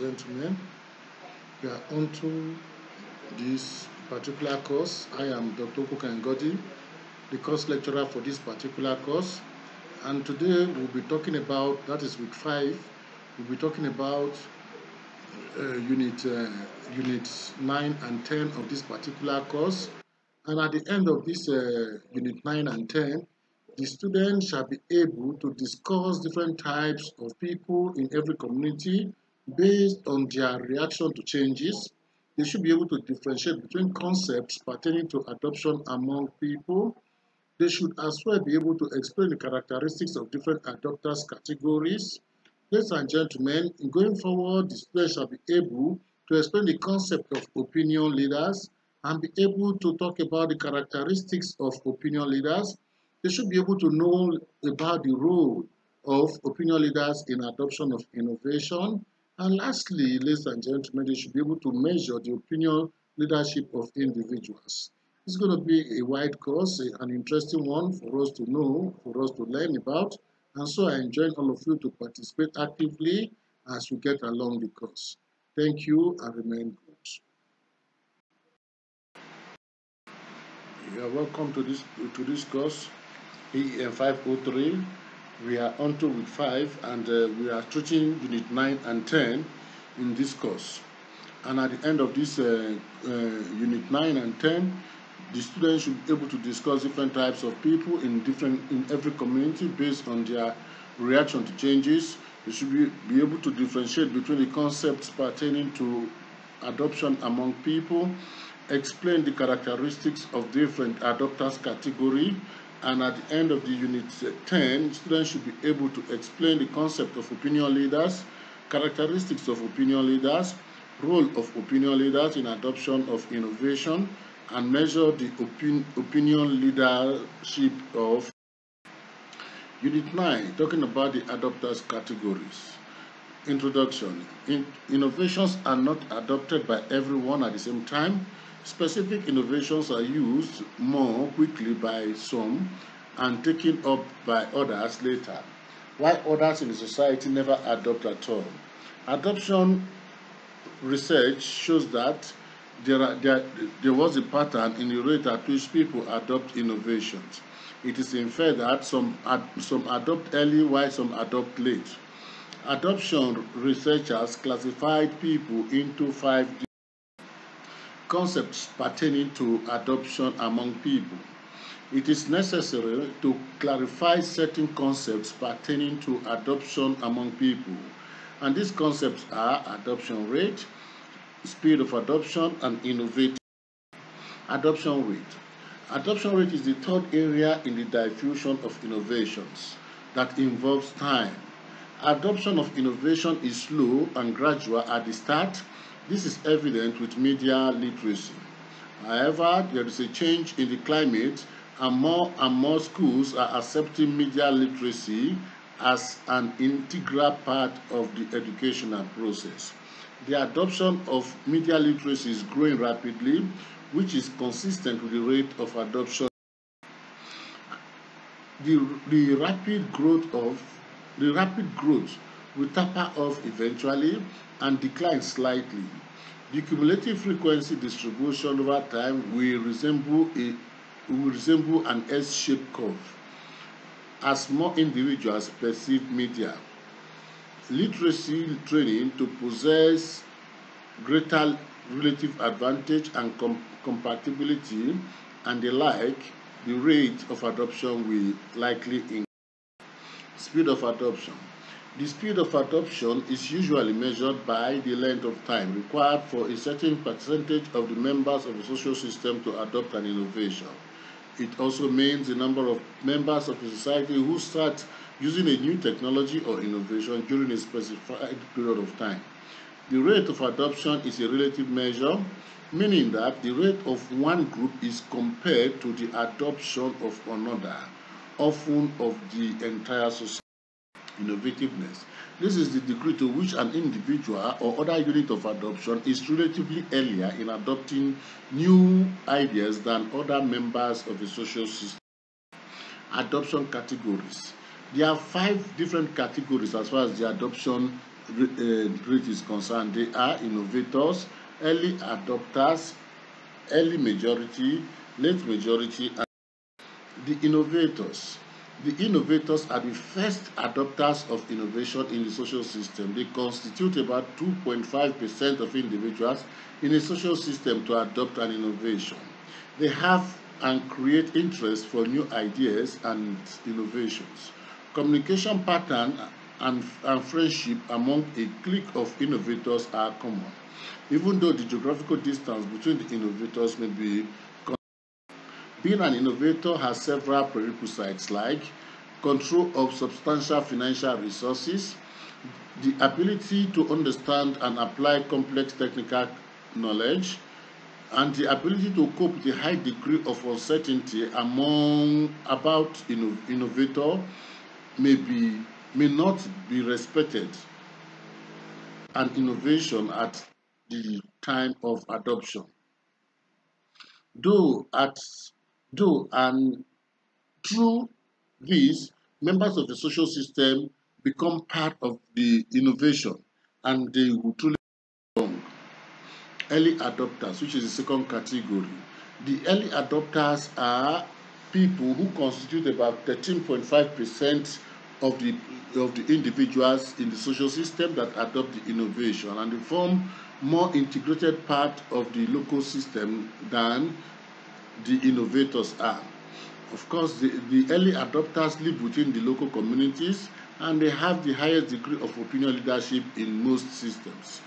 gentlemen, we are on to this particular course. I am Dr. Kukangodi, the course lecturer for this particular course. And today we'll be talking about, that is week 5, we'll be talking about units 9 and 10 of this particular course. And at the end of this unit 9 and 10, the students shall be able to discuss different types of people in every community based on their reaction to changes. They should be able to differentiate between concepts pertaining to adoption among people. They should as well be able to explain the characteristics of different adopters categories. Ladies and gentlemen, in going forward, the students shall be able to explain the concept of opinion leaders and be able to talk about the characteristics of opinion leaders. They should be able to know about the role of opinion leaders in adoption of innovation. And lastly, ladies and gentlemen, they should be able to measure the opinion leadership of individuals. It's going to be a wide course, an interesting one for us to know, for us to learn about. And so I enjoin all of you to participate actively as we get along the course. Thank you and remain good. You are welcome to this course, EEM 503. We are on to week 5 and we are treating unit 9 and 10 in this course. And at the end of this unit 9 and 10, the students should be able to discuss different types of people in every community based on their reaction to changes. They should be able to differentiate between the concepts pertaining to adoption among people, explain the characteristics of different adopters category, and at the end of the unit 10, students should be able to explain the concept of opinion leaders, characteristics of opinion leaders, role of opinion leaders in adoption of innovation, and measure the opinion leadership of Unit 9, talking about the adopters categories. Introduction. Innovations are not adopted by everyone at the same time. Specific innovations are used more quickly by some and taken up by others later, while others in the society never adopt at all. Adoption research shows that there was a pattern in the rate at which people adopt innovations. It is inferred that some adopt early while some adopt late. Adoption researchers classified people into 5 concepts pertaining to adoption among people. It is necessary to clarify certain concepts pertaining to adoption among people. And these concepts are adoption rate, speed of adoption, and innovative. Adoption rate. Adoption rate is the third area in the diffusion of innovations that involves time. Adoption of innovation is slow and gradual at the start. This is evident with media literacy. However, there is a change in the climate and more schools are accepting media literacy as an integral part of the educational process. The adoption of media literacy is growing rapidly, which is consistent with the rate of adoption. The rapid growth will taper off eventually and decline slightly. The cumulative frequency distribution over time will resemble an S-shaped curve as more individuals perceive media. Literacy training to possess greater relative advantage and compatibility and the like, the rate of adoption will likely increase. Speed of adoption. The speed of adoption is usually measured by the length of time required for a certain percentage of the members of the social system to adopt an innovation. It also means the number of members of the society who start using a new technology or innovation during a specified period of time. The rate of adoption is a relative measure, meaning that the rate of one group is compared to the adoption of another, often of the entire society. Innovativeness. This is the degree to which an individual or other unit of adoption is relatively earlier in adopting new ideas than other members of the social system. Adoption categories. There are 5 different categories as far as the adoption rate is concerned. They are innovators, early adopters, early majority, late majority, and the innovators. The innovators are the first adopters of innovation in the social system. They constitute about 2.5% of individuals in a social system to adopt an innovation. They have and create interest for new ideas and innovations. Communication pattern and friendship among a clique of innovators are common, even though the geographical distance between the innovators may be. Being an innovator has several prerequisites like control of substantial financial resources, the ability to understand and apply complex technical knowledge, and the ability to cope with a high degree of uncertainty among about innovator may not be respected an innovation at the time of adoption. Though at though and through this, members of the social system become part of the innovation and they will truly belong. Early adopters, which is the second category. The early adopters are people who constitute about 13.5% of the individuals in the social system that adopt the innovation, and they form more integrated part of the local system than the innovators are. Of course, the early adopters live within the local communities and they have the highest degree of opinion leadership in most systems.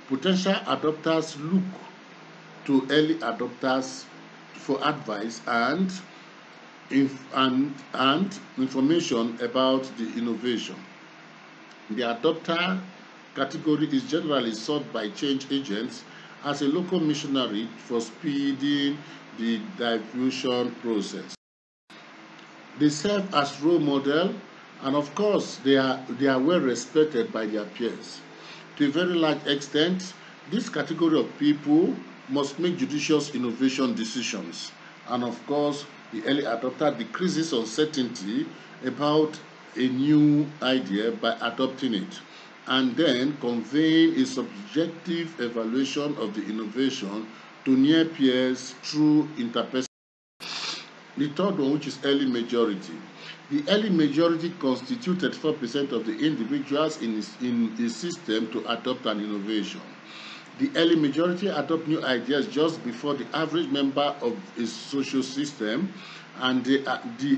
Potential adopters look to early adopters for advice and information about the innovation. The adopter category is generally sought by change agents as a local missionary for speeding the diffusion process. They serve as role model, and of course they are well respected by their peers. To a very large extent, this category of people must make judicious innovation decisions, and of course the early adopter decreases uncertainty about a new idea by adopting it and then conveying a subjective evaluation of the innovation to near peers through interpersonal. The third one, which is early majority. The early majority constituted 4% of the individuals in a system to adopt an innovation. The early majority adopt new ideas just before the average member of a social system, and the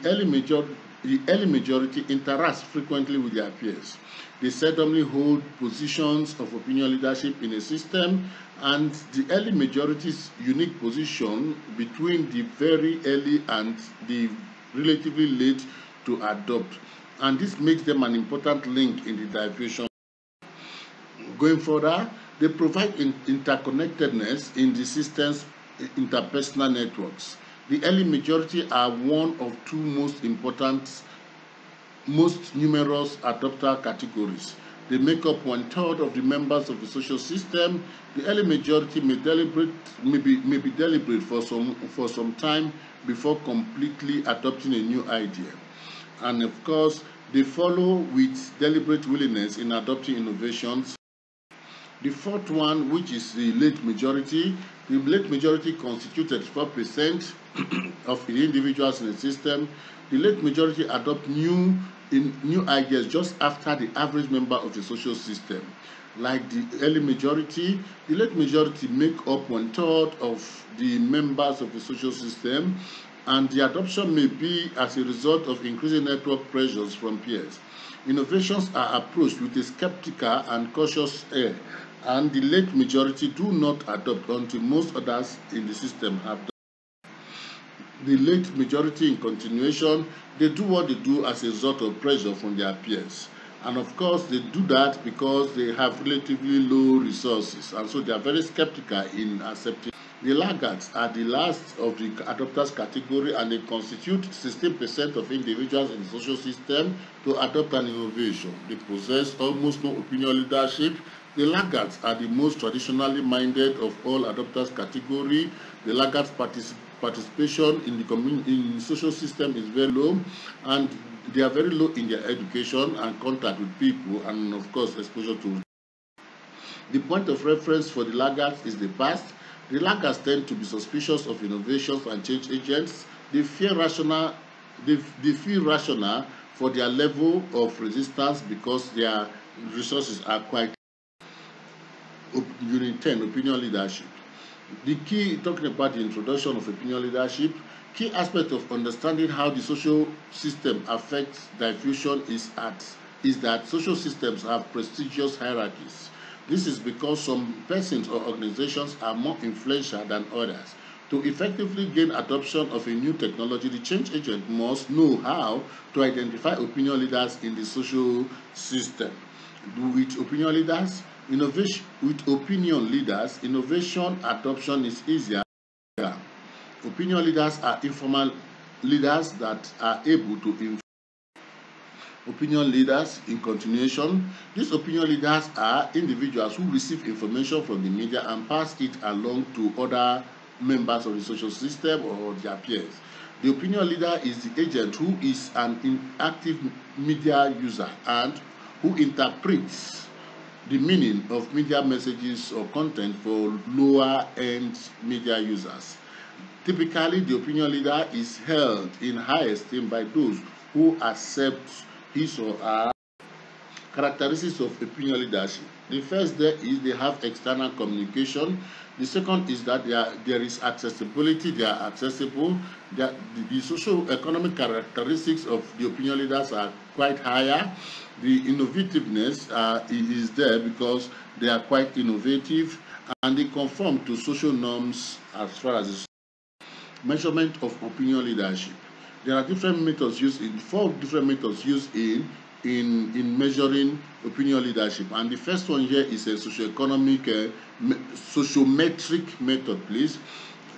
early majority interacts frequently with their peers. They seldomly hold positions of opinion leadership in a system, and the early majority's unique position between the very early and the relatively late to adopt, and this makes them an important link in the diffusion. Going further, they provide interconnectedness in the system's interpersonal networks. The early majority are one of two most important, most numerous adopter categories. They make up 1/3 of the members of the social system. The early majority may be deliberate for some time before completely adopting a new idea. And of course, they follow with deliberate willingness in adopting innovations. The fourth one, which is the late majority constituted 4% of the individuals in the system. The late majority adopt new ideas just after the average member of the social system. Like the early majority, the late majority make up 1/3 of the members of the social system, and the adoption may be as a result of increasing network pressures from peers. Innovations are approached with a skeptical and cautious air, and the late majority do not adopt until most others in the system have done. The late majority in continuation, they do what they do as a result of pressure from their peers. And of course, they do that because they have relatively low resources, and so they are very skeptical in accepting. The laggards are the last of the adopters category, and they constitute 16% of individuals in the social system to adopt an innovation. They possess almost no opinion leadership. The laggards are the most traditionally minded of all adopters category. The laggards participation in the social system is very low, and they are very low in their education and contact with people, and of course exposure to The point of reference for the laggards is the past. The laggards tend to be suspicious of innovations and change agents. They feel rational for their level of resistance because their resources are quite. Unit 10, opinion leadership. The key, talking about the introduction of opinion leadership, key aspect of understanding how the social system affects diffusion is that social systems have prestigious hierarchies. This is because some persons or organizations are more influential than others. To effectively gain adoption of a new technology, the change agent must know how to identify opinion leaders in the social system. With opinion leaders, innovation adoption is easier. Opinion leaders are informal leaders that are able to influence. Opinion leaders, in continuation, these opinion leaders are individuals who receive information from the media and pass it along to other members of the social system or their peers. The opinion leader is the agent who is an active media user and who interprets the meaning of media messages or content for lower-end media users. Typically, the opinion leader is held in high esteem by those who accept his or her characteristics of opinion leadership. The first there is they have external communication. The second is that there is accessibility. They are accessible. The socio-economic characteristics of the opinion leaders are quite higher. The innovativeness is there because they are quite innovative and they conform to social norms as far as the measurement of opinion leadership. There are different methods used in 4 different methods used in measuring opinion leadership, and the first one here is a socioeconomic sociometric method, please.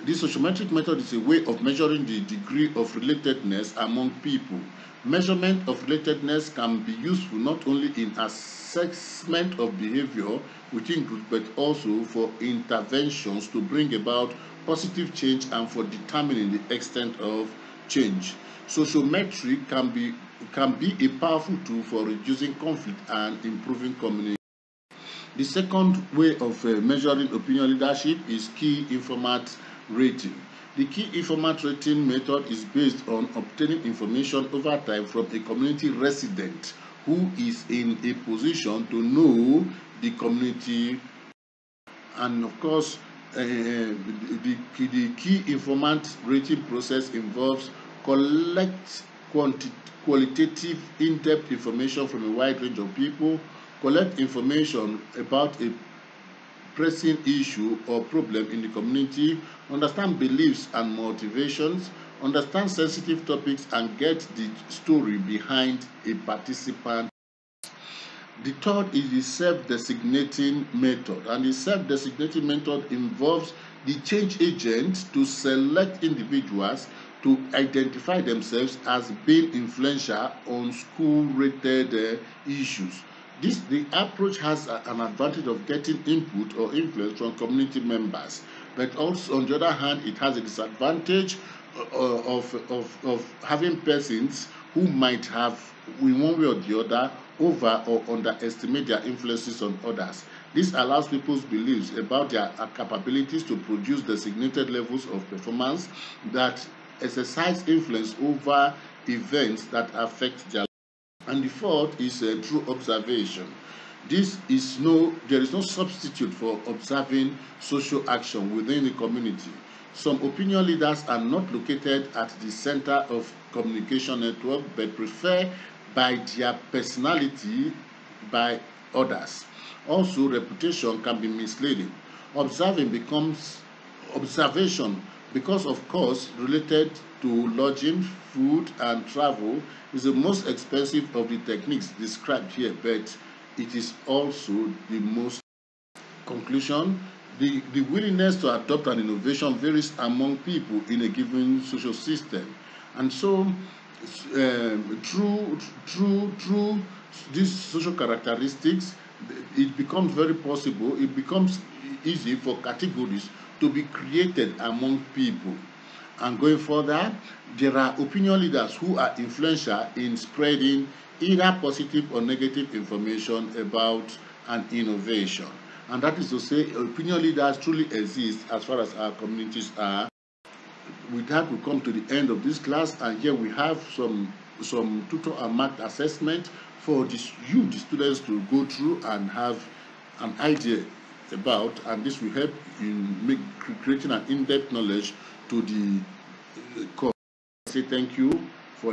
This sociometric method is a way of measuring the degree of relatedness among people. Measurement of relatedness can be useful not only in assessment of behavior within groups, but also for interventions to bring about positive change and for determining the extent of change. Sociometry can be a powerful tool for reducing conflict and improving communication. The second way of measuring opinion leadership is key informant rating. The key informant rating method is based on obtaining information over time from a community resident who is in a position to know the community, and of course the key informant rating process involves collect qualitative in-depth information from a wide range of people, collect information about a pressing issue or problem in the community, understand beliefs and motivations, understand sensitive topics, and get the story behind a participant. The third is the self-designating method, and the self-designating method involves the change agent to select individuals to identify themselves as being influential on school-related issues. The approach has an advantage of getting input or influence from community members, but also on the other hand, it has a disadvantage of having persons who might have, in one way or the other, over or underestimate their influences on others. This allows people's beliefs about their capabilities to produce designated levels of performance that exercise influence over events that affect their life. And the fourth is through observation. There is no substitute for observing social action within the community. Some opinion leaders are not located at the center of communication network, but prefer by their personality by others. Also, reputation can be misleading. Observation, because of course related to lodging, food, and travel, is the most expensive of the techniques described here, but it is also the most. Conclusion: the willingness to adopt an innovation varies among people in a given social system, and so through these social characteristics, it becomes very possible, it becomes easy for categories to be created among people. And going further, there are opinion leaders who are influential in spreading either positive or negative information about an innovation. and that is to say opinion leaders truly exist as far as our communities are. With that, we come to the end of this class, and here we have some tutor and marked assessment for the students to go through and have an idea about, and this will help in creating an in-depth knowledge to the course. I say thank you for